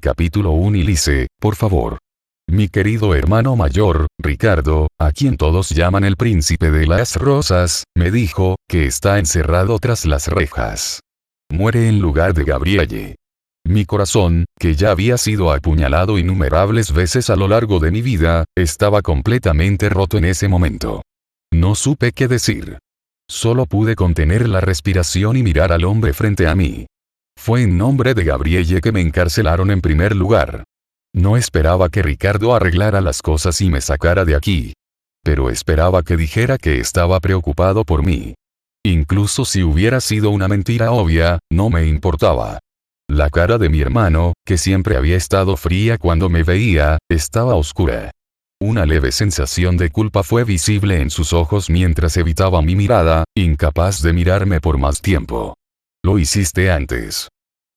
Capítulo 1. Ilice, por favor. Mi querido hermano mayor, Ricardo, a quien todos llaman el príncipe de las rosas, me dijo, que está encerrado tras las rejas. Muere en lugar de Gabrielle. Mi corazón, que ya había sido apuñalado innumerables veces a lo largo de mi vida, estaba completamente roto en ese momento. No supe qué decir. Solo pude contener la respiración y mirar al hombre frente a mí. Fue en nombre de Gabrielle que me encarcelaron en primer lugar. No esperaba que Ricardo arreglara las cosas y me sacara de aquí. Pero esperaba que dijera que estaba preocupado por mí. Incluso si hubiera sido una mentira obvia, no me importaba. La cara de mi hermano, que siempre había estado fría cuando me veía, estaba oscura. Una leve sensación de culpa fue visible en sus ojos mientras evitaba mi mirada, incapaz de mirarme por más tiempo. Lo hiciste antes.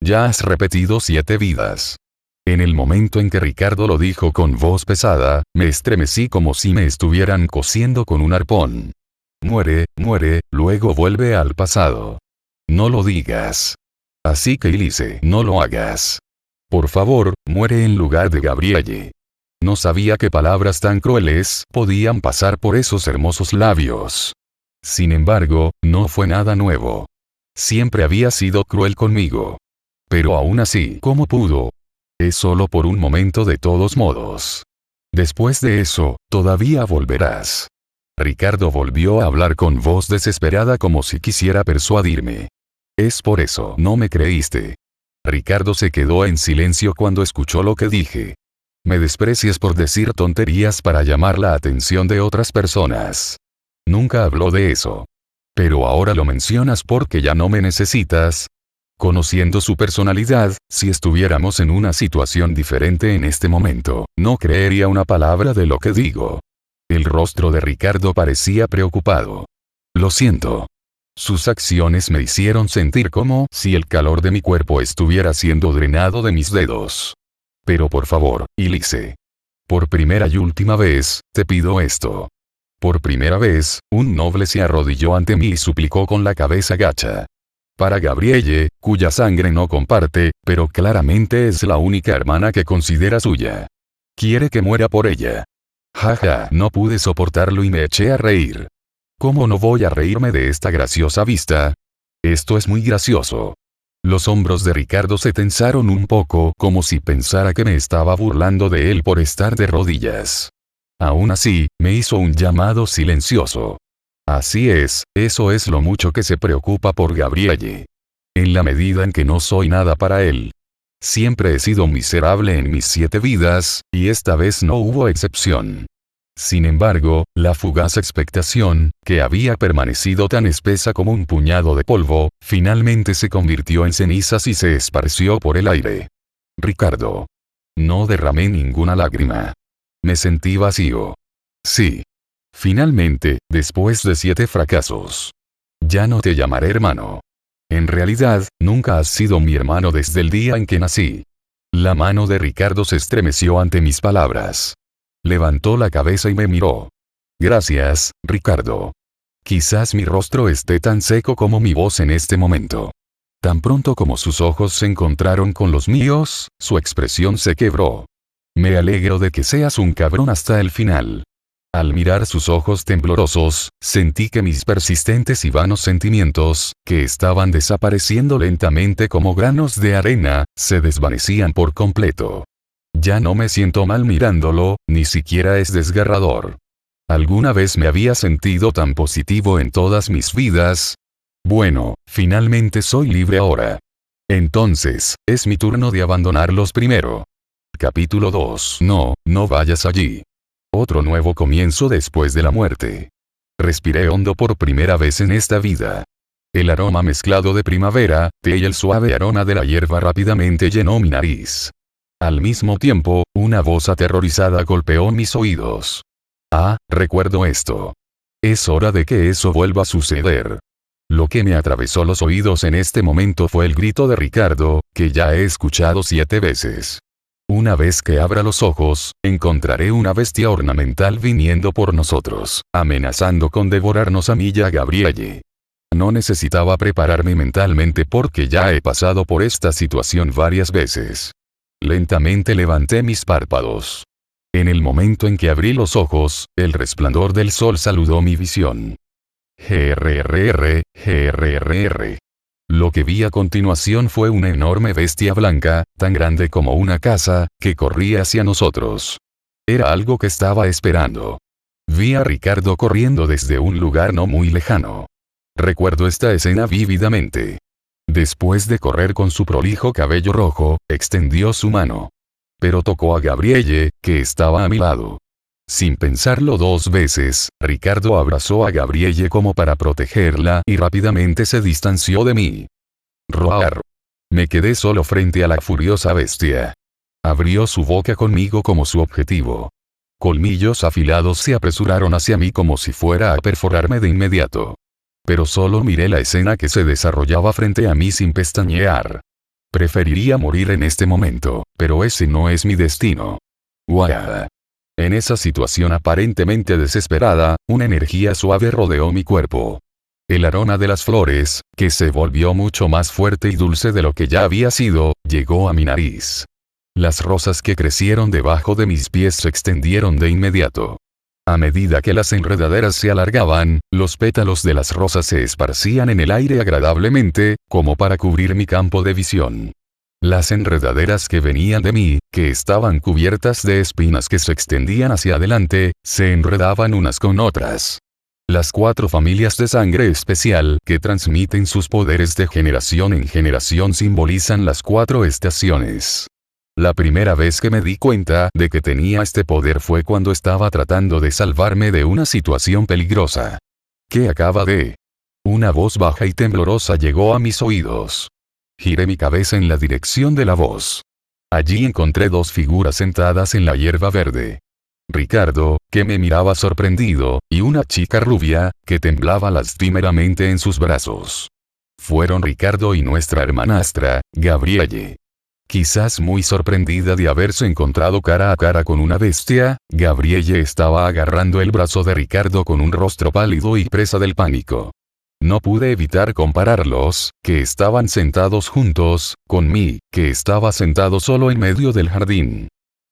Ya has repetido 7 vidas. En el momento en que Ricardo lo dijo con voz pesada, me estremecí como si me estuvieran cosiendo con un arpón. Muere, muere, luego vuelve al pasado. No lo digas. Así que Ilice, no lo hagas. Por favor, muere en lugar de Gabrielle. No sabía que palabras tan crueles podían pasar por esos hermosos labios. Sin embargo, no fue nada nuevo. Siempre había sido cruel conmigo. Pero aún así, ¿cómo pudo? Es solo por un momento de todos modos. Después de eso, todavía volverás. Ricardo volvió a hablar con voz desesperada como si quisiera persuadirme. Es por eso no me creíste. Ricardo se quedó en silencio cuando escuchó lo que dije. Me desprecias por decir tonterías para llamar la atención de otras personas. Nunca habló de eso. Pero ahora lo mencionas porque ya no me necesitas. Conociendo su personalidad, si estuviéramos en una situación diferente en este momento, no creería una palabra de lo que digo. El rostro de Ricardo parecía preocupado. Lo siento. Sus acciones me hicieron sentir como si el calor de mi cuerpo estuviera siendo drenado de mis dedos. Pero por favor, Ilice. Por primera y última vez, te pido esto. Por primera vez, un noble se arrodilló ante mí y suplicó con la cabeza gacha. Para Gabrielle, cuya sangre no comparte, pero claramente es la única hermana que considera suya. Quiere que muera por ella. Jaja, no pude soportarlo y me eché a reír. ¿Cómo no voy a reírme de esta graciosa vista? Esto es muy gracioso. Los hombros de Ricardo se tensaron un poco como si pensara que me estaba burlando de él por estar de rodillas. Aún así, me hizo un llamado silencioso. Así es, eso es lo mucho que se preocupa por Gabrielle. En la medida en que no soy nada para él. Siempre he sido miserable en mis 7 vidas, y esta vez no hubo excepción. Sin embargo, la fugaz expectación, que había permanecido tan espesa como un puñado de polvo, finalmente se convirtió en cenizas y se esparció por el aire. Ricardo. No derramé ninguna lágrima. Me sentí vacío. Sí. Finalmente, después de 7 fracasos. Ya no te llamaré hermano. En realidad, nunca has sido mi hermano desde el día en que nací. La mano de Ricardo se estremeció ante mis palabras. Levantó la cabeza y me miró. Gracias, Ricardo. Quizás mi rostro esté tan seco como mi voz en este momento. Tan pronto como sus ojos se encontraron con los míos, su expresión se quebró. Me alegro de que seas un cabrón hasta el final. Al mirar sus ojos temblorosos, sentí que mis persistentes y vanos sentimientos, que estaban desapareciendo lentamente como granos de arena, se desvanecían por completo. Ya no me siento mal mirándolo, ni siquiera es desgarrador. ¿Alguna vez me había sentido tan positivo en todas mis vidas? Bueno, finalmente soy libre ahora. Entonces, es mi turno de abandonarlos primero. Capítulo 2. No, no vayas allí. Otro nuevo comienzo después de la muerte. Respiré hondo por primera vez en esta vida. El aroma mezclado de primavera, té y el suave aroma de la hierba rápidamente llenó mi nariz. Al mismo tiempo, una voz aterrorizada golpeó mis oídos. Ah, recuerdo esto. Es hora de que eso vuelva a suceder. Lo que me atravesó los oídos en este momento fue el grito de Ricardo, que ya he escuchado 7 veces. Una vez que abra los ojos, encontraré una bestia ornamental viniendo por nosotros, amenazando con devorarnos a mí y a Gabrielle. No necesitaba prepararme mentalmente porque ya he pasado por esta situación varias veces. Lentamente levanté mis párpados. En el momento en que abrí los ojos, el resplandor del sol saludó mi visión. GRRR, GRRR. Lo que vi a continuación fue una enorme bestia blanca, tan grande como una casa, que corría hacia nosotros. Era algo que estaba esperando. Vi a Ricardo corriendo desde un lugar no muy lejano. Recuerdo esta escena vívidamente. Después de correr con su prolijo cabello rojo, extendió su mano. Pero tocó a Gabrielle, que estaba a mi lado. Sin pensarlo dos veces, Ricardo abrazó a Gabrielle como para protegerla y rápidamente se distanció de mí. Roar. Me quedé solo frente a la furiosa bestia. Abrió su boca conmigo como su objetivo. Colmillos afilados se apresuraron hacia mí como si fuera a perforarme de inmediato. Pero solo miré la escena que se desarrollaba frente a mí sin pestañear. Preferiría morir en este momento, pero ese no es mi destino. ¡Guau! En esa situación aparentemente desesperada, una energía suave rodeó mi cuerpo. El aroma de las flores, que se volvió mucho más fuerte y dulce de lo que ya había sido, llegó a mi nariz. Las rosas que crecieron debajo de mis pies se extendieron de inmediato. A medida que las enredaderas se alargaban, los pétalos de las rosas se esparcían en el aire agradablemente, como para cubrir mi campo de visión. Las enredaderas que venían de mí, que estaban cubiertas de espinas que se extendían hacia adelante, se enredaban unas con otras. Las 4 familias de sangre especial que transmiten sus poderes de generación en generación simbolizan las 4 estaciones. La primera vez que me di cuenta de que tenía este poder fue cuando estaba tratando de salvarme de una situación peligrosa. ¿Qué acaba de? Una voz baja y temblorosa llegó a mis oídos. Giré mi cabeza en la dirección de la voz. Allí encontré 2 figuras sentadas en la hierba verde. Ricardo, que me miraba sorprendido, y una chica rubia, que temblaba lastimeramente en sus brazos. Fueron Ricardo y nuestra hermanastra, Gabrielle. Quizás muy sorprendida de haberse encontrado cara a cara con una bestia, Gabrielle estaba agarrando el brazo de Ricardo con un rostro pálido y presa del pánico. No pude evitar compararlos, que estaban sentados juntos, con mí, que estaba sentado solo en medio del jardín.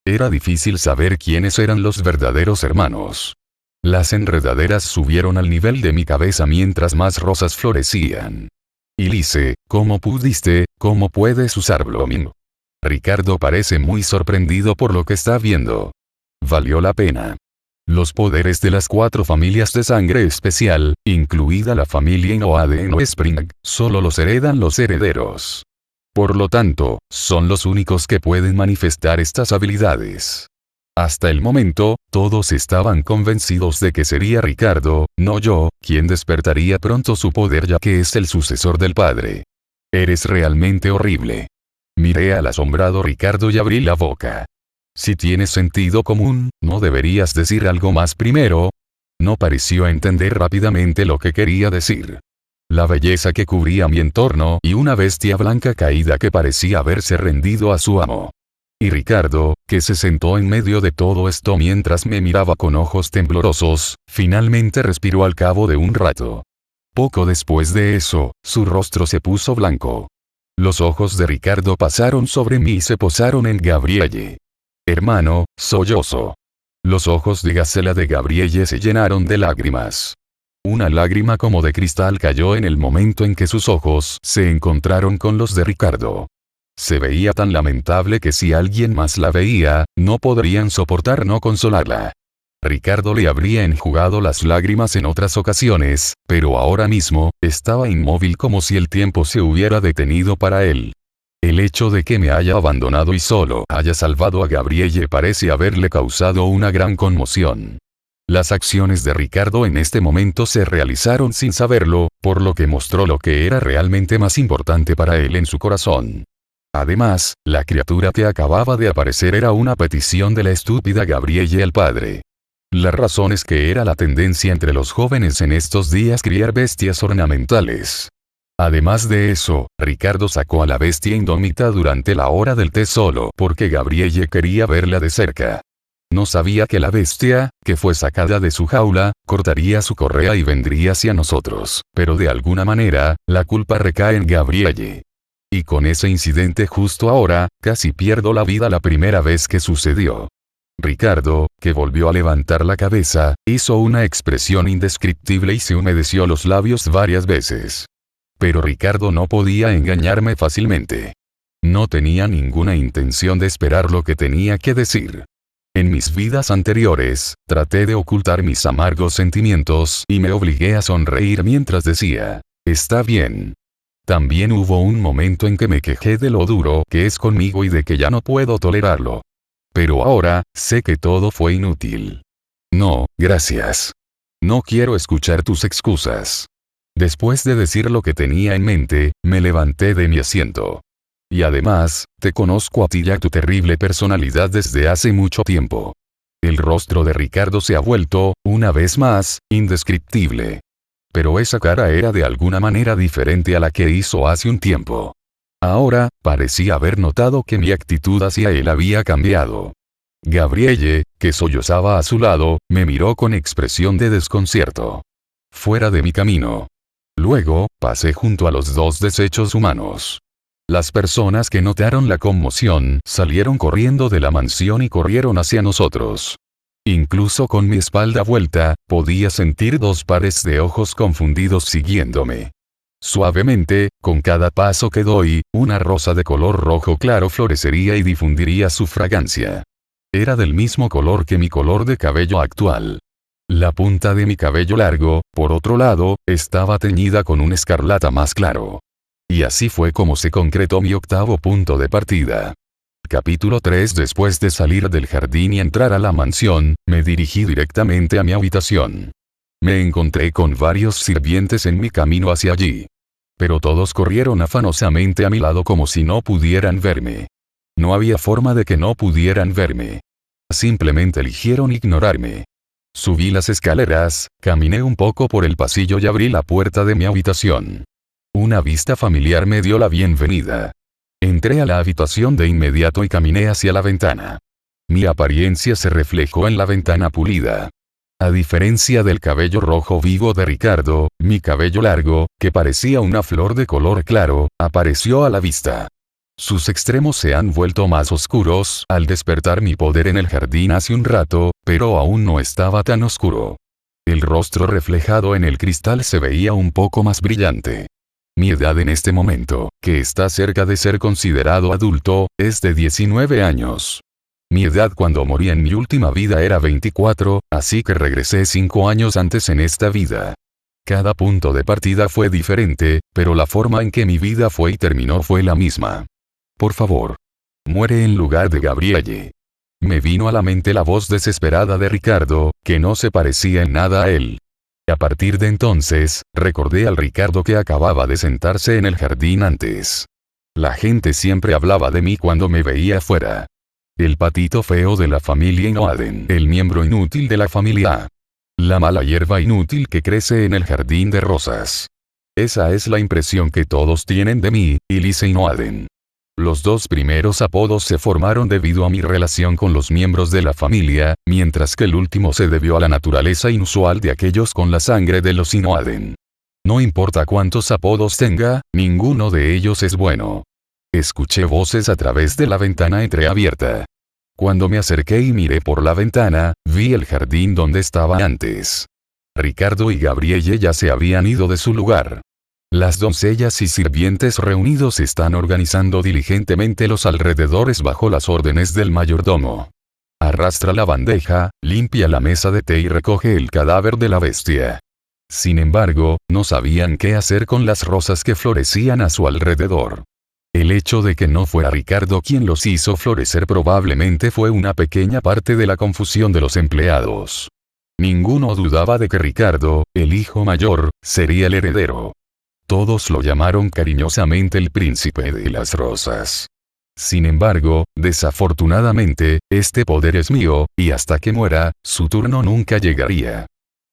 Era difícil saber quiénes eran los verdaderos hermanos. Las enredaderas subieron al nivel de mi cabeza mientras más rosas florecían. Elise, ¿cómo pudiste? ¿Cómo puedes usarlo, Mim? Ricardo parece muy sorprendido por lo que está viendo. Valió la pena. Los poderes de las 4 familias de sangre especial, incluida la familia Inoade en Spring, solo los heredan los herederos. Por lo tanto, son los únicos que pueden manifestar estas habilidades. Hasta el momento, todos estaban convencidos de que sería Ricardo, no yo, quien despertaría pronto su poder ya que es el sucesor del padre. Eres realmente horrible. Miré al asombrado Ricardo y abrí la boca. Si tienes sentido común, ¿no deberías decir algo más primero? No pareció entender rápidamente lo que quería decir. La belleza que cubría mi entorno y una bestia blanca caída que parecía haberse rendido a su amo. Y Ricardo, que se sentó en medio de todo esto mientras me miraba con ojos temblorosos, finalmente respiró al cabo de un rato. Poco después de eso, su rostro se puso blanco. Los ojos de Ricardo pasaron sobre mí y se posaron en Gabrielle. Hermano, sollozó. Los ojos de gacela de Gabrielle se llenaron de lágrimas. Una lágrima como de cristal cayó en el momento en que sus ojos se encontraron con los de Ricardo. Se veía tan lamentable que si alguien más la veía, no podrían soportar no consolarla. Ricardo le habría enjugado las lágrimas en otras ocasiones, pero ahora mismo, estaba inmóvil como si el tiempo se hubiera detenido para él. El hecho de que me haya abandonado y solo haya salvado a Gabrielle parece haberle causado una gran conmoción. Las acciones de Ricardo en este momento se realizaron sin saberlo, por lo que mostró lo que era realmente más importante para él en su corazón. Además, la criatura que acababa de aparecer era una petición de la estúpida Gabrielle al padre. La razón es que era la tendencia entre los jóvenes en estos días criar bestias ornamentales. Además de eso, Ricardo sacó a la bestia indómita durante la hora del té solo porque Gabrielle quería verla de cerca. No sabía que la bestia, que fue sacada de su jaula, cortaría su correa y vendría hacia nosotros, pero de alguna manera, la culpa recae en Gabrielle. Y con ese incidente justo ahora, casi pierdo la vida la primera vez que sucedió. Ricardo, que volvió a levantar la cabeza, hizo una expresión indescriptible y se humedeció los labios varias veces. Pero Ricardo no podía engañarme fácilmente. No tenía ninguna intención de esperar lo que tenía que decir. En mis vidas anteriores, traté de ocultar mis amargos sentimientos y me obligué a sonreír mientras decía, está bien. También hubo un momento en que me quejé de lo duro que es conmigo y de que ya no puedo tolerarlo. Pero ahora, sé que todo fue inútil. No, gracias. No quiero escuchar tus excusas. Después de decir lo que tenía en mente, me levanté de mi asiento. Y además, te conozco a ti y a tu terrible personalidad desde hace mucho tiempo. El rostro de Ricardo se ha vuelto, una vez más, indescriptible. Pero esa cara era de alguna manera diferente a la que hizo hace un tiempo. Ahora, parecía haber notado que mi actitud hacia él había cambiado. Gabrielle, que sollozaba a su lado, me miró con expresión de desconcierto. Fuera de mi camino. Luego, pasé junto a los dos desechos humanos. Las personas que notaron la conmoción salieron corriendo de la mansión y corrieron hacia nosotros. Incluso con mi espalda vuelta, podía sentir dos pares de ojos confundidos siguiéndome. Suavemente, con cada paso que doy, una rosa de color rojo claro florecería y difundiría su fragancia. Era del mismo color que mi color de cabello actual. La punta de mi cabello largo, por otro lado, estaba teñida con un escarlata más claro. Y así fue como se concretó mi octavo punto de partida. Capítulo 3. Después de salir del jardín y entrar a la mansión, me dirigí directamente a mi habitación. Me encontré con varios sirvientes en mi camino hacia allí. Pero todos corrieron afanosamente a mi lado como si no pudieran verme. No había forma de que no pudieran verme. Simplemente eligieron ignorarme. Subí las escaleras, caminé un poco por el pasillo y abrí la puerta de mi habitación. Una vista familiar me dio la bienvenida. Entré a la habitación de inmediato y caminé hacia la ventana. Mi apariencia se reflejó en la ventana pulida. A diferencia del cabello rojo vivo de Ricardo, mi cabello largo, que parecía una flor de color claro, apareció a la vista. Sus extremos se han vuelto más oscuros al despertar mi poder en el jardín hace un rato, pero aún no estaba tan oscuro. El rostro reflejado en el cristal se veía un poco más brillante. Mi edad en este momento, que está cerca de ser considerado adulto, es de 19 años. Mi edad cuando morí en mi última vida era 24, así que regresé 5 años antes en esta vida. Cada punto de partida fue diferente, pero la forma en que mi vida fue y terminó fue la misma. Por favor. Muere en lugar de Gabrielle. Me vino a la mente la voz desesperada de Ricardo, que no se parecía en nada a él. A partir de entonces, recordé al Ricardo que acababa de sentarse en el jardín antes. La gente siempre hablaba de mí cuando me veía afuera. El patito feo de la familia Inoaden, el miembro inútil de la familia A. La mala hierba inútil que crece en el jardín de rosas. Esa es la impresión que todos tienen de mí, y Lise Inoaden. Los dos primeros apodos se formaron debido a mi relación con los miembros de la familia, mientras que el último se debió a la naturaleza inusual de aquellos con la sangre de los Inoaden. No importa cuántos apodos tenga, ninguno de ellos es bueno. Escuché voces a través de la ventana entreabierta. Cuando me acerqué y miré por la ventana, vi el jardín donde estaba antes. Ricardo y Gabrielle ya se habían ido de su lugar. Las doncellas y sirvientes reunidos están organizando diligentemente los alrededores bajo las órdenes del mayordomo. Arrastra la bandeja, limpia la mesa de té y recoge el cadáver de la bestia. Sin embargo, no sabían qué hacer con las rosas que florecían a su alrededor. El hecho de que no fuera Ricardo quien los hizo florecer probablemente fue una pequeña parte de la confusión de los empleados. Ninguno dudaba de que Ricardo, el hijo mayor, sería el heredero. Todos lo llamaron cariñosamente el príncipe de las rosas. Sin embargo, desafortunadamente, este poder es mío, y hasta que muera, su turno nunca llegaría.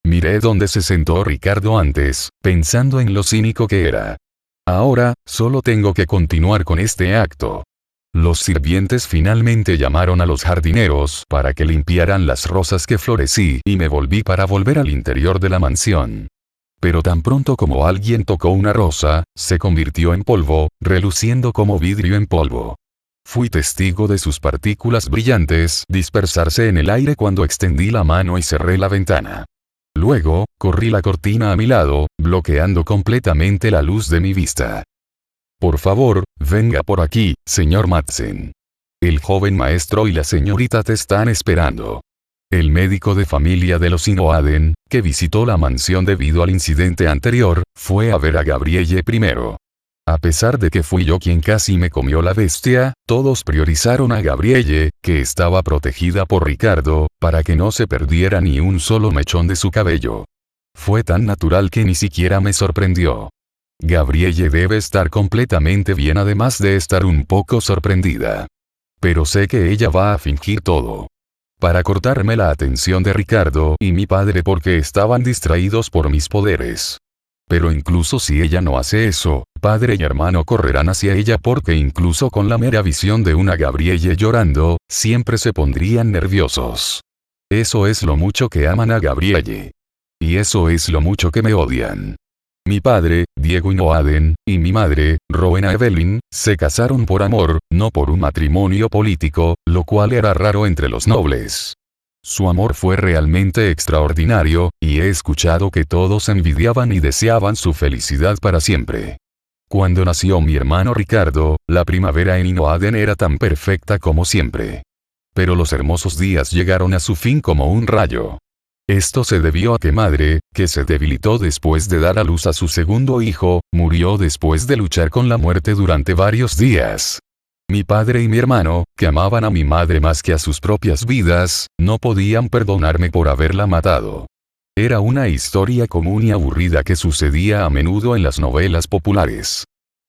Miré dónde se sentó Ricardo antes, pensando en lo cínico que era. Ahora, solo tengo que continuar con este acto. Los sirvientes finalmente llamaron a los jardineros para que limpiaran las rosas que florecí y me volví para volver al interior de la mansión. Pero tan pronto como alguien tocó una rosa, se convirtió en polvo, reluciendo como vidrio en polvo. Fui testigo de sus partículas brillantes dispersarse en el aire cuando extendí la mano y cerré la ventana. Luego, corrí la cortina a mi lado, bloqueando completamente la luz de mi vista. Por favor, venga por aquí, señor Madsen. El joven maestro y la señorita te están esperando. El médico de familia de los Inoaden, que visitó la mansión debido al incidente anterior, fue a ver a Gabrielle primero. A pesar de que fui yo quien casi me comió la bestia, todos priorizaron a Gabrielle, que estaba protegida por Ricardo, para que no se perdiera ni un solo mechón de su cabello. Fue tan natural que ni siquiera me sorprendió. Gabrielle debe estar completamente bien además de estar un poco sorprendida. Pero sé que ella va a fingir todo. Para cortarme la atención de Ricardo y mi padre porque estaban distraídos por mis poderes. Pero incluso si ella no hace eso, padre y hermano correrán hacia ella porque incluso con la mera visión de una Gabrielle llorando, siempre se pondrían nerviosos. Eso es lo mucho que aman a Gabrielle. Y eso es lo mucho que me odian. Mi padre, Diego Inoaden, y mi madre, Rowena Evelyn, se casaron por amor, no por un matrimonio político, lo cual era raro entre los nobles. Su amor fue realmente extraordinario, y he escuchado que todos envidiaban y deseaban su felicidad para siempre. Cuando nació mi hermano Ricardo, la primavera en Inoaden era tan perfecta como siempre. Pero los hermosos días llegaron a su fin como un rayo. Esto se debió a que madre, que se debilitó después de dar a luz a su segundo hijo, murió después de luchar con la muerte durante varios días. Mi padre y mi hermano, que amaban a mi madre más que a sus propias vidas, no podían perdonarme por haberla matado. Era una historia común y aburrida que sucedía a menudo en las novelas populares.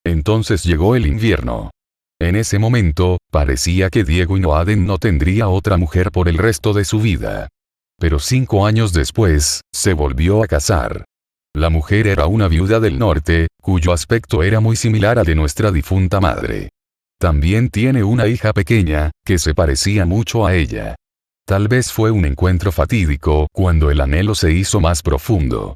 Entonces llegó el invierno. En ese momento, parecía que Diego Inoaden no tendría otra mujer por el resto de su vida. Pero 5 años después, se volvió a casar. La mujer era una viuda del norte, cuyo aspecto era muy similar al de nuestra difunta madre. También tiene una hija pequeña, que se parecía mucho a ella. Tal vez fue un encuentro fatídico cuando el anhelo se hizo más profundo.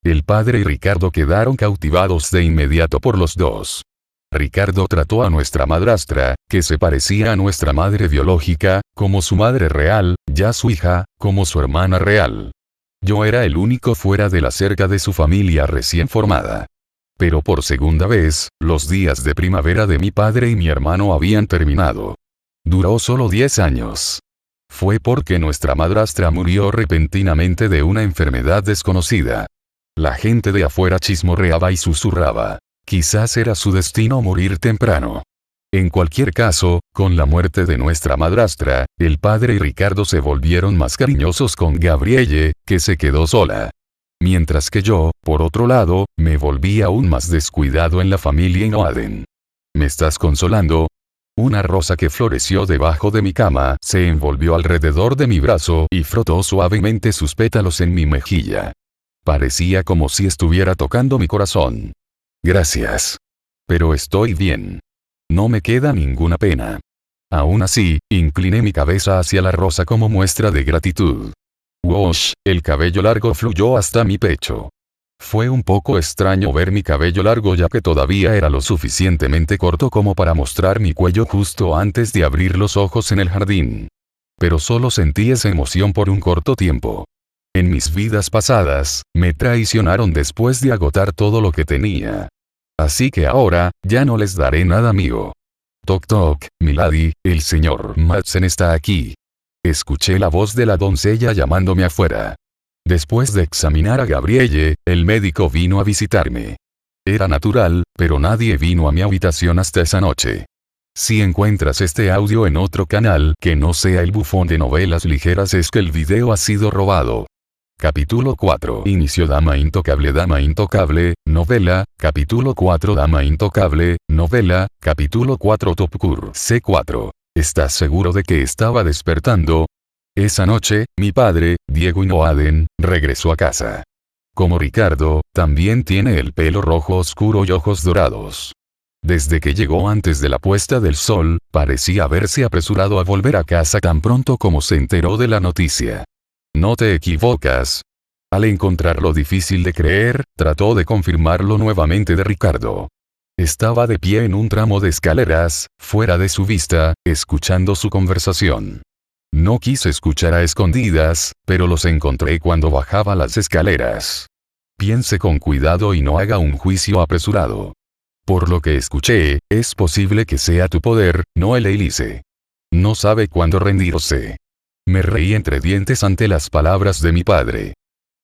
El padre y Ricardo quedaron cautivados de inmediato por los dos. Ricardo trató a nuestra madrastra, que se parecía a nuestra madre biológica, como su madre real, ya su hija, como su hermana real. Yo era el único fuera de la cerca de su familia recién formada. Pero por segunda vez, los días de primavera de mi padre y mi hermano habían terminado. Duró solo 10 años. Fue porque nuestra madrastra murió repentinamente de una enfermedad desconocida. La gente de afuera chismorreaba y susurraba. Quizás era su destino morir temprano. En cualquier caso, con la muerte de nuestra madrastra, el padre y Ricardo se volvieron más cariñosos con Gabrielle, que se quedó sola. Mientras que yo, por otro lado, me volví aún más descuidado en la familia Inoaden. ¿Me estás consolando? Una rosa que floreció debajo de mi cama se envolvió alrededor de mi brazo y frotó suavemente sus pétalos en mi mejilla. Parecía como si estuviera tocando mi corazón. Gracias. Pero estoy bien. No me queda ninguna pena. Aún así, incliné mi cabeza hacia la rosa como muestra de gratitud. Whoosh, el cabello largo fluyó hasta mi pecho. Fue un poco extraño ver mi cabello largo ya que todavía era lo suficientemente corto como para mostrar mi cuello justo antes de abrir los ojos en el jardín. Pero solo sentí esa emoción por un corto tiempo. En mis vidas pasadas, me traicionaron después de agotar todo lo que tenía. Así que ahora, ya no les daré nada mío. Toc toc, milady, el señor Madsen está aquí. Escuché la voz de la doncella llamándome afuera. Después de examinar a Gabrielle, el médico vino a visitarme. Era natural, pero nadie vino a mi habitación hasta esa noche. Si encuentras este audio en otro canal que no sea el bufón de novelas ligeras es que el video ha sido robado. Capítulo 4. Inicio Dama Intocable, novela, capítulo 4 Dama Intocable, novela, capítulo 4 Topkur C4. ¿Estás seguro de que estaba despertando? Esa noche, mi padre, Diego Inoaden, regresó a casa. Como Ricardo, también tiene el pelo rojo oscuro y ojos dorados. Desde que llegó antes de la puesta del sol, parecía haberse apresurado a volver a casa tan pronto como se enteró de la noticia. No te equivocas. Al encontrarlo difícil de creer, trató de confirmarlo nuevamente de Ricardo. Estaba de pie en un tramo de escaleras, fuera de su vista, escuchando su conversación. No quise escuchar a escondidas, pero los encontré cuando bajaba las escaleras. Piense con cuidado y no haga un juicio apresurado. Por lo que escuché, es posible que sea tu poder, no el Elise. No sabe cuándo rendirse. Me reí entre dientes ante las palabras de mi padre.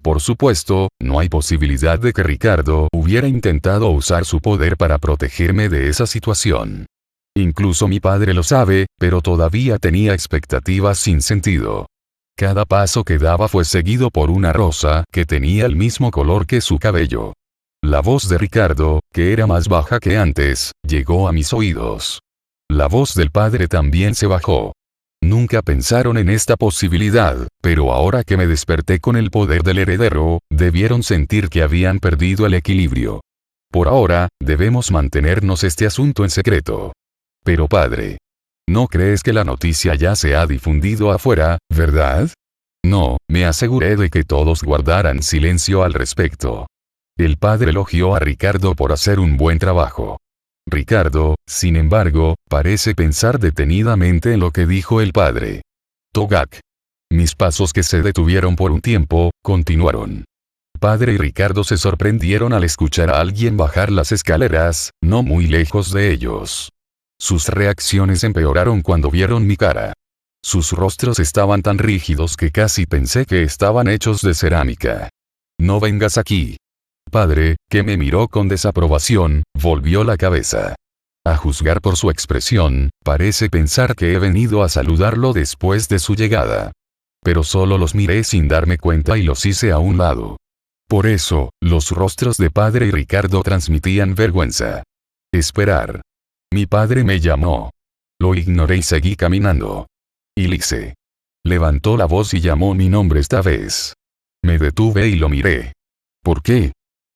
Por supuesto, no hay posibilidad de que Ricardo hubiera intentado usar su poder para protegerme de esa situación. Incluso mi padre lo sabe, pero todavía tenía expectativas sin sentido. Cada paso que daba fue seguido por una rosa que tenía el mismo color que su cabello. La voz de Ricardo, que era más baja que antes, llegó a mis oídos. La voz del padre también se bajó. Nunca pensaron en esta posibilidad, pero ahora que me desperté con el poder del heredero, debieron sentir que habían perdido el equilibrio. Por ahora, debemos mantenernos este asunto en secreto. Pero padre, ¿no crees que la noticia ya se ha difundido afuera, verdad? No, me aseguré de que todos guardaran silencio al respecto. El padre elogió a Ricardo por hacer un buen trabajo. Ricardo, sin embargo, parece pensar detenidamente en lo que dijo el padre. Togak. Mis pasos, que se detuvieron por un tiempo, continuaron. Padre y Ricardo se sorprendieron al escuchar a alguien bajar las escaleras, no muy lejos de ellos. Sus reacciones empeoraron cuando vieron mi cara. Sus rostros estaban tan rígidos que casi pensé que estaban hechos de cerámica. No vengas aquí. Padre, que me miró con desaprobación, volvió la cabeza. A juzgar por su expresión, parece pensar que he venido a saludarlo después de su llegada. Pero solo los miré sin darme cuenta y los hice a un lado. Por eso, los rostros de padre y Ricardo transmitían vergüenza. Esperar. Mi padre me llamó. Lo ignoré y seguí caminando. Elise. Levantó la voz y llamó mi nombre esta vez. Me detuve y lo miré. ¿Por qué?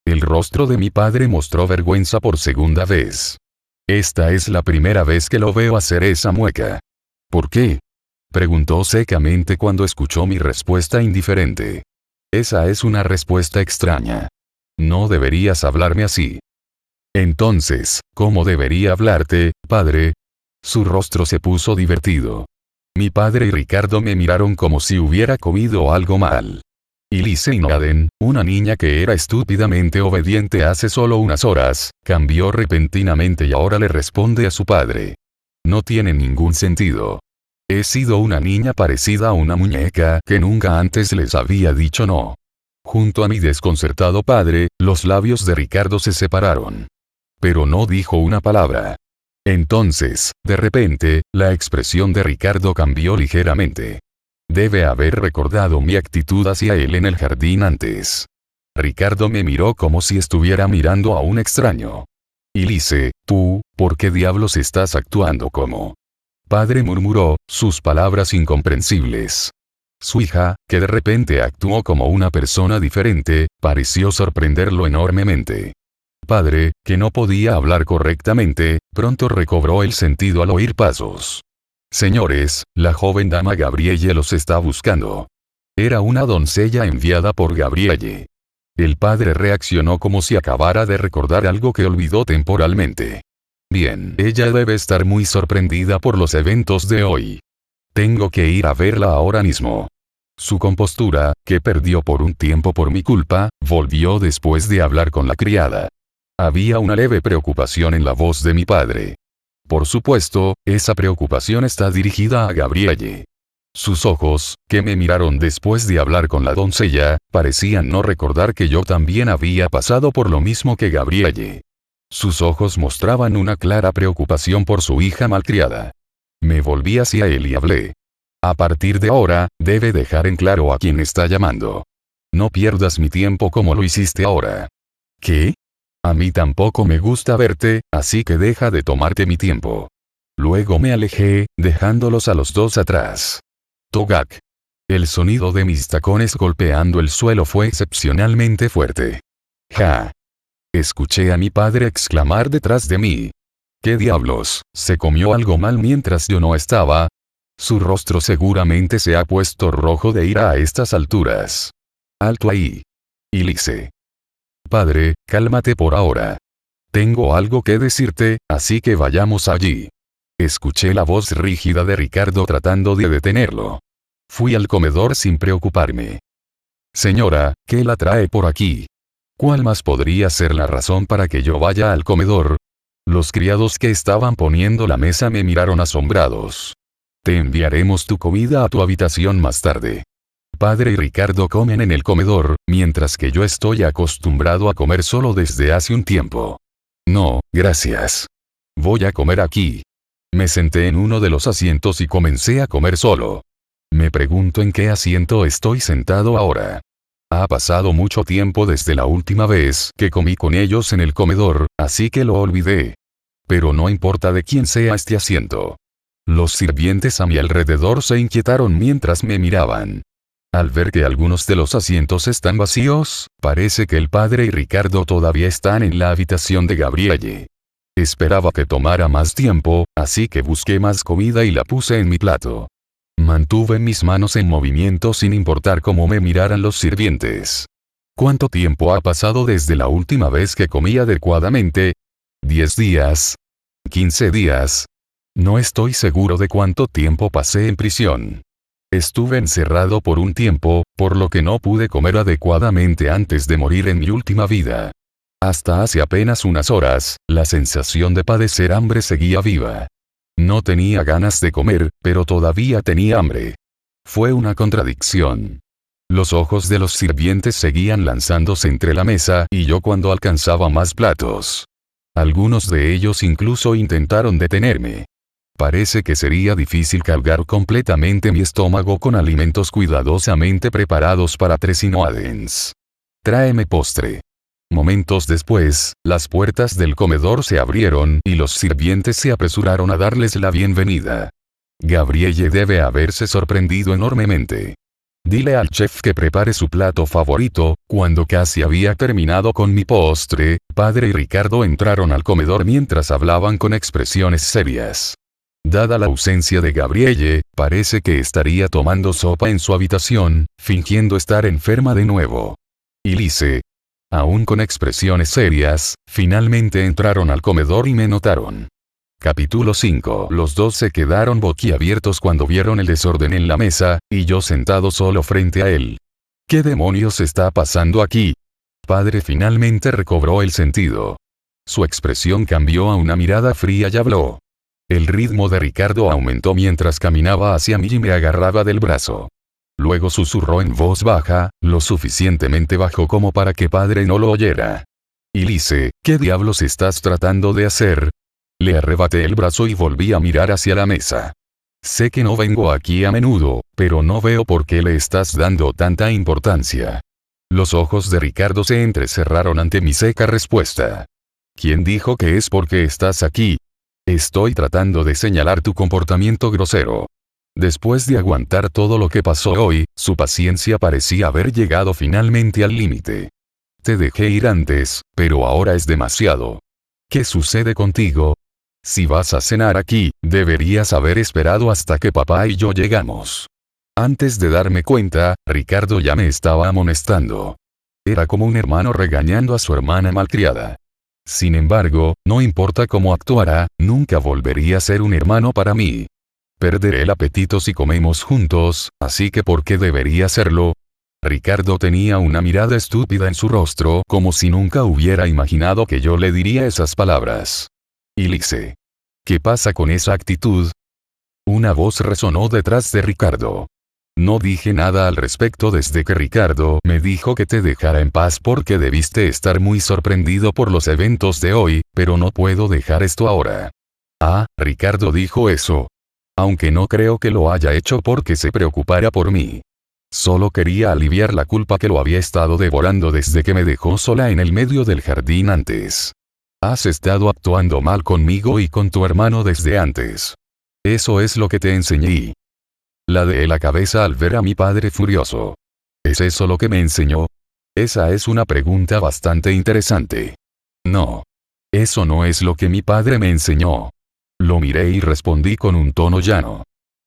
El rostro de mi padre mostró vergüenza por segunda vez. Esta es la primera vez que lo veo hacer esa mueca. ¿Por qué? Preguntó secamente cuando escuchó mi respuesta indiferente. Esa es una respuesta extraña. No deberías hablarme así. Entonces, ¿cómo debería hablarte, padre? Su rostro se puso divertido. Mi padre y Ricardo me miraron como si hubiera comido algo mal. Elise Inaden, una niña que era estúpidamente obediente hace solo unas horas, cambió repentinamente y ahora le responde a su padre. No tiene ningún sentido. He sido una niña parecida a una muñeca que nunca antes les había dicho no. Junto a mi desconcertado padre, los labios de Ricardo se separaron. Pero no dijo una palabra. Entonces, de repente, la expresión de Ricardo cambió ligeramente. Debe haber recordado mi actitud hacia él en el jardín antes. Ricardo me miró como si estuviera mirando a un extraño. Elise, tú, ¿por qué diablos estás actuando como? Padre murmuró, sus palabras incomprensibles. Su hija, que de repente actuó como una persona diferente, pareció sorprenderlo enormemente. Padre, que no podía hablar correctamente, pronto recobró el sentido al oír pasos. Señores, la joven dama Gabrielle los está buscando. Era una doncella enviada por Gabrielle. El padre reaccionó como si acabara de recordar algo que olvidó temporalmente. Bien, ella debe estar muy sorprendida por los eventos de hoy. Tengo que ir a verla ahora mismo. Su compostura, que perdió por un tiempo por mi culpa, volvió después de hablar con la criada. Había una leve preocupación en la voz de mi padre. Por supuesto, esa preocupación está dirigida a Gabrielle. Sus ojos, que me miraron después de hablar con la doncella, parecían no recordar que yo también había pasado por lo mismo que Gabrielle. Sus ojos mostraban una clara preocupación por su hija malcriada. Me volví hacia él y hablé. A partir de ahora, debe dejar en claro a quién está llamando. No pierdas mi tiempo como lo hiciste ahora. ¿Qué? A mí tampoco me gusta verte, así que deja de tomarte mi tiempo. Luego me alejé, dejándolos a los dos atrás. Togak. El sonido de mis tacones golpeando el suelo fue excepcionalmente fuerte. ¡Ja! Escuché a mi padre exclamar detrás de mí. ¿Qué diablos? ¿Se comió algo mal mientras yo no estaba? Su rostro seguramente se ha puesto rojo de ira a estas alturas. Alto ahí. Ilise. Padre, cálmate por ahora. Tengo algo que decirte, así que vayamos allí. Escuché la voz rígida de Ricardo tratando de detenerlo. Fui al comedor sin preocuparme. Señora, ¿qué la trae por aquí? ¿Cuál más podría ser la razón para que yo vaya al comedor? Los criados que estaban poniendo la mesa me miraron asombrados. Te enviaremos tu comida a tu habitación más tarde. Padre y Ricardo comen en el comedor, mientras que yo estoy acostumbrado a comer solo desde hace un tiempo. No, gracias. Voy a comer aquí. Me senté en uno de los asientos y comencé a comer solo. Me pregunto en qué asiento estoy sentado ahora. Ha pasado mucho tiempo desde la última vez que comí con ellos en el comedor, así que lo olvidé. Pero no importa de quién sea este asiento. Los sirvientes a mi alrededor se inquietaron mientras me miraban. Al ver que algunos de los asientos están vacíos, parece que el padre y Ricardo todavía están en la habitación de Gabrielle. Esperaba que tomara más tiempo, así que busqué más comida y la puse en mi plato. Mantuve mis manos en movimiento sin importar cómo me miraran los sirvientes. ¿Cuánto tiempo ha pasado desde la última vez que comí adecuadamente? ¿10 días? ¿15 días? No estoy seguro de cuánto tiempo pasé en prisión. Estuve encerrado por un tiempo, por lo que no pude comer adecuadamente antes de morir en mi última vida. Hasta hace apenas unas horas, la sensación de padecer hambre seguía viva. No tenía ganas de comer, pero todavía tenía hambre. Fue una contradicción. Los ojos de los sirvientes seguían lanzándose entre la mesa y yo cuando alcanzaba más platos. Algunos de ellos incluso intentaron detenerme. Parece que sería difícil cargar completamente mi estómago con alimentos cuidadosamente preparados para Tresinoadens. Tráeme postre. Momentos después, las puertas del comedor se abrieron y los sirvientes se apresuraron a darles la bienvenida. Gabrielle debe haberse sorprendido enormemente. Dile al chef que prepare su plato favorito. Cuando casi había terminado con mi postre, padre y Ricardo entraron al comedor mientras hablaban con expresiones serias. Dada la ausencia de Gabrielle, parece que estaría tomando sopa en su habitación, fingiendo estar enferma de nuevo. Ilise. Aún con expresiones serias, finalmente entraron al comedor y me notaron. Capítulo 5. Los dos se quedaron boquiabiertos cuando vieron el desorden en la mesa, y yo sentado solo frente a él. ¿Qué demonios está pasando aquí? Padre finalmente recobró el sentido. Su expresión cambió a una mirada fría y habló. El ritmo de Ricardo aumentó mientras caminaba hacia mí y me agarraba del brazo. Luego susurró en voz baja, lo suficientemente bajo como para que padre no lo oyera. Ilise, ¿qué diablos estás tratando de hacer? Le arrebaté el brazo y volví a mirar hacia la mesa. Sé que no vengo aquí a menudo, pero no veo por qué le estás dando tanta importancia. Los ojos de Ricardo se entrecerraron ante mi seca respuesta. ¿Quién dijo que es porque estás aquí? Estoy tratando de señalar tu comportamiento grosero. Después de aguantar todo lo que pasó hoy, su paciencia parecía haber llegado finalmente al límite. Te dejé ir antes, pero ahora es demasiado. ¿Qué sucede contigo? Si vas a cenar aquí, deberías haber esperado hasta que papá y yo llegamos. Antes de darme cuenta, Ricardo ya me estaba amonestando. Era como un hermano regañando a su hermana malcriada. Sin embargo, no importa cómo actuara, nunca volvería a ser un hermano para mí. Perderé el apetito si comemos juntos, así que ¿por qué debería hacerlo? Ricardo tenía una mirada estúpida en su rostro, como si nunca hubiera imaginado que yo le diría esas palabras. Ilise. ¿Qué pasa con esa actitud? Una voz resonó detrás de Ricardo. No dije nada al respecto desde que Ricardo me dijo que te dejara en paz porque debiste estar muy sorprendido por los eventos de hoy, pero no puedo dejar esto ahora. Ah, Ricardo dijo eso. Aunque no creo que lo haya hecho porque se preocupara por mí. Solo quería aliviar la culpa que lo había estado devorando desde que me dejó sola en el medio del jardín antes. Has estado actuando mal conmigo y con tu hermano desde antes. Eso es lo que te enseñé. Ladeé la cabeza al ver a mi padre furioso. ¿Es eso lo que me enseñó? Esa es una pregunta bastante interesante. No. Eso no es lo que mi padre me enseñó. Lo miré y respondí con un tono llano.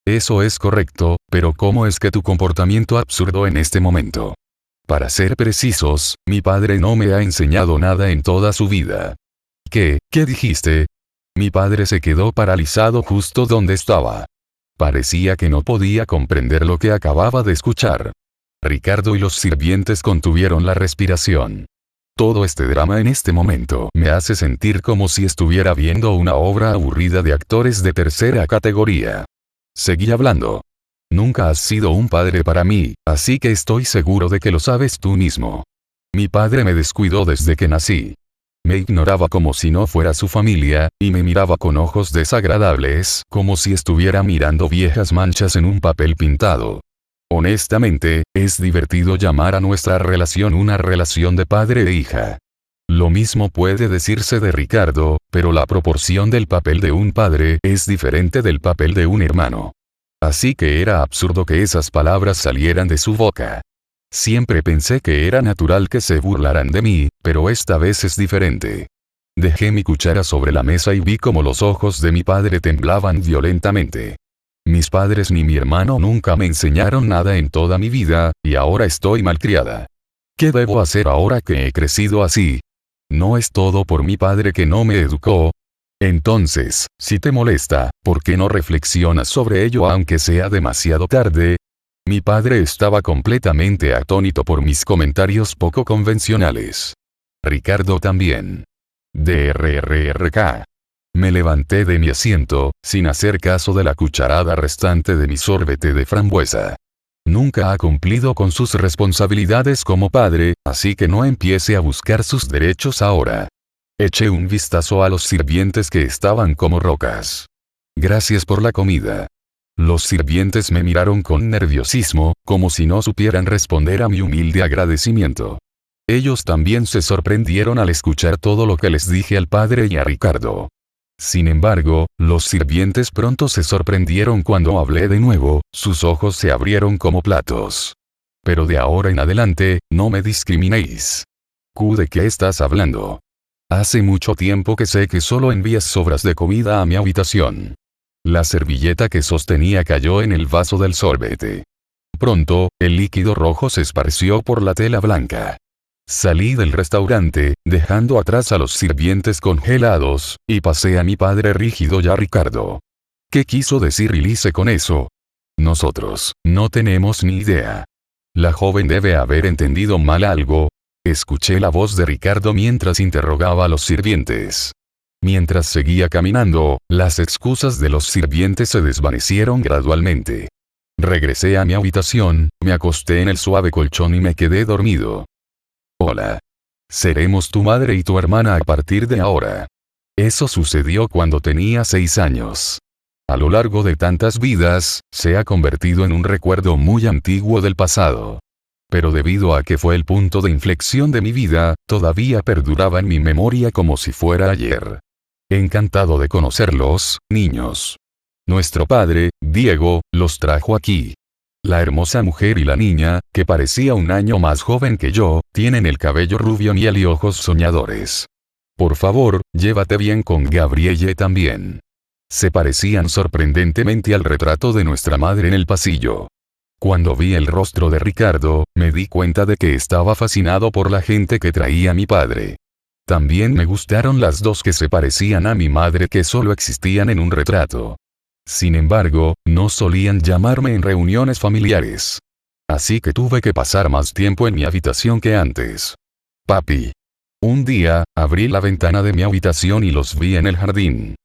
Eso es correcto, pero ¿cómo es que tu comportamiento absurdo en este momento? Para ser precisos, mi padre no me ha enseñado nada en toda su vida. ¿Qué dijiste? Mi padre se quedó paralizado justo donde estaba. Parecía que no podía comprender lo que acababa de escuchar. Ricardo y los sirvientes contuvieron la respiración. Todo este drama en este momento me hace sentir como si estuviera viendo una obra aburrida de actores de tercera categoría. Seguí hablando. Nunca has sido un padre para mí, así que estoy seguro de que lo sabes tú mismo. Mi padre me descuidó desde que nací. Me ignoraba como si no fuera su familia, y me miraba con ojos desagradables, como si estuviera mirando viejas manchas en un papel pintado. Honestamente, es divertido llamar a nuestra relación una relación de padre e hija. Lo mismo puede decirse de Ricardo, pero la proporción del papel de un padre es diferente del papel de un hermano. Así que era absurdo que esas palabras salieran de su boca. Siempre pensé que era natural que se burlaran de mí, pero esta vez es diferente. Dejé mi cuchara sobre la mesa y vi como los ojos de mi padre temblaban violentamente. Mis padres ni mi hermano nunca me enseñaron nada en toda mi vida, y ahora estoy malcriada. ¿Qué debo hacer ahora que he crecido así? ¿No es todo por mi padre que no me educó? Entonces, si te molesta, ¿por qué no reflexionas sobre ello aunque sea demasiado tarde? Mi padre estaba completamente atónito por mis comentarios poco convencionales. Ricardo también. DRRRK. Me levanté de mi asiento, sin hacer caso de la cucharada restante de mi sorbete de frambuesa. Nunca ha cumplido con sus responsabilidades como padre, así que no empiece a buscar sus derechos ahora. Eché un vistazo a los sirvientes que estaban como rocas. Gracias por la comida. Los sirvientes me miraron con nerviosismo, como si no supieran responder a mi humilde agradecimiento. Ellos también se sorprendieron al escuchar todo lo que les dije al padre y a Ricardo. Sin embargo, los sirvientes pronto se sorprendieron cuando hablé de nuevo, sus ojos se abrieron como platos. Pero de ahora en adelante, no me discriminéis. ¿De qué estás hablando? Hace mucho tiempo que sé que solo envías sobras de comida a mi habitación. La servilleta que sostenía cayó en el vaso del sorbete. Pronto, el líquido rojo se esparció por la tela blanca. Salí del restaurante, dejando atrás a los sirvientes congelados, y pasé a mi padre rígido y a Ricardo. ¿Qué quiso decir Elise con eso? Nosotros, no tenemos ni idea. La joven debe haber entendido mal algo. Escuché la voz de Ricardo mientras interrogaba a los sirvientes. Mientras seguía caminando, las excusas de los sirvientes se desvanecieron gradualmente. Regresé a mi habitación, me acosté en el suave colchón y me quedé dormido. Hola. Seremos tu madre y tu hermana a partir de ahora. Eso sucedió cuando tenía 6 años. A lo largo de tantas vidas, se ha convertido en un recuerdo muy antiguo del pasado. Pero debido a que fue el punto de inflexión de mi vida, todavía perduraba en mi memoria como si fuera ayer. Encantado de conocerlos, niños. Nuestro padre, Diego, los trajo aquí. La hermosa mujer y la niña, que parecía un año más joven que yo, tienen el cabello rubio miel y ojos soñadores. Por favor, llévate bien con Gabrielle también. Se parecían sorprendentemente al retrato de nuestra madre en el pasillo. Cuando vi el rostro de Ricardo, me di cuenta de que estaba fascinado por la gente que traía mi padre. También me gustaron las dos que se parecían a mi madre que solo existían en un retrato. Sin embargo, no solían llamarme en reuniones familiares. Así que tuve que pasar más tiempo en mi habitación que antes. Papi. Un día, abrí la ventana de mi habitación y los vi en el jardín.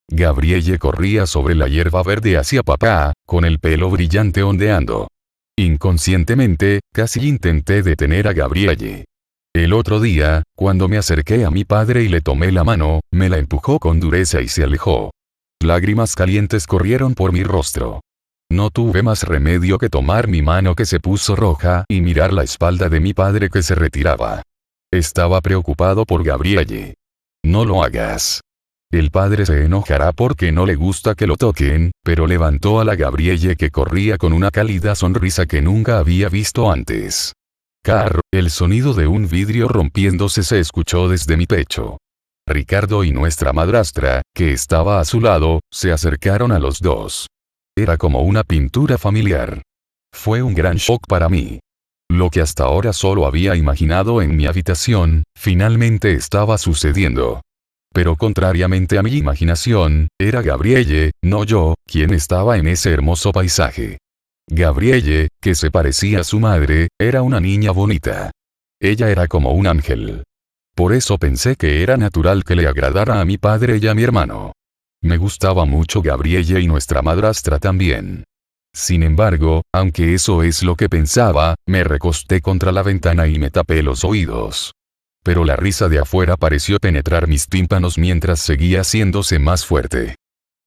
Gabrielle corría sobre la hierba verde hacia papá, con el pelo brillante ondeando. Inconscientemente, casi intenté detener a Gabrielle. El otro día, cuando me acerqué a mi padre y le tomé la mano, me la empujó con dureza y se alejó. Lágrimas calientes corrieron por mi rostro. No tuve más remedio que tomar mi mano que se puso roja y mirar la espalda de mi padre que se retiraba. Estaba preocupado por Gabrielle. No lo hagas. El padre se enojará porque no le gusta que lo toquen, pero levantó a la Gabrielle que corría con una cálida sonrisa que nunca había visto antes. El sonido de un vidrio rompiéndose se escuchó desde mi pecho. Ricardo y nuestra madrastra, que estaba a su lado, se acercaron a los dos. Era como una pintura familiar. Fue un gran shock para mí. Lo que hasta ahora solo había imaginado en mi habitación, finalmente estaba sucediendo. Pero contrariamente a mi imaginación, era Gabrielle, no yo, quien estaba en ese hermoso paisaje. Gabrielle, que se parecía a su madre, era una niña bonita. Ella era como un ángel. Por eso pensé que era natural que le agradara a mi padre y a mi hermano. Me gustaba mucho Gabrielle y nuestra madrastra también. Sin embargo, aunque eso es lo que pensaba, me recosté contra la ventana y me tapé los oídos. Pero la risa de afuera pareció penetrar mis tímpanos mientras seguía haciéndose más fuerte.